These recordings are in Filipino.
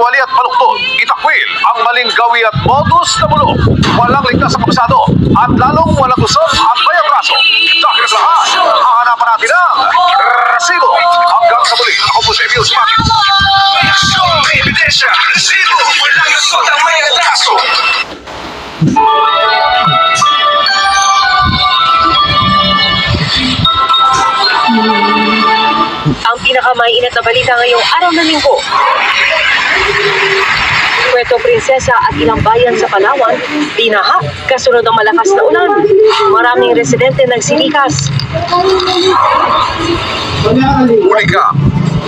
Kaliwali at Baluktot, itakwil ang malinggawi at modus na bulok. Walang ligtas sa kabisado at lalong walang lusot ang bayatraso. Dahil sa lahat, hahanapan natin ang resibo. Hanggang sa muli, ako po si Emil Sumangit. Reaksyon, may ebidensya, resibo, walang lusot ang may atraso. Ang pinakamainit na balita ngayong araw ng linggo. Puerto Princesa at ilang bayan sa Palawan, binaha kasunod ng malakas na ulan. Maraming residente nagsilikas. Ulicam,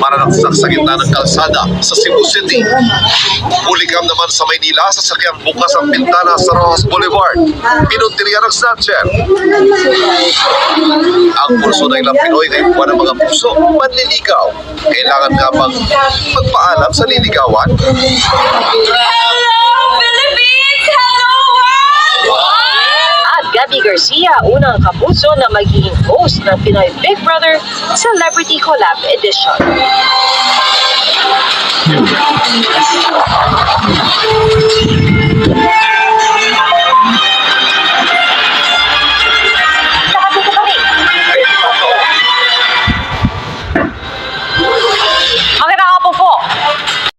mananaksak sa gitna ng kalsada sa Cebu City. Ulicam naman sa Maynila, sasakyang bukas ang bintana sa Rojas Boulevard. Pinuntirya ng snatcher. Ang pulso ng ilang Pinoy ngayong buwan ng mga puso, manliligaw. Kailangan nga bang magpaalam sa liligawan? At Gabby Garcia, unang kapuso na magiging host ng Pinoy Big Brother Celebrity Collab Edition.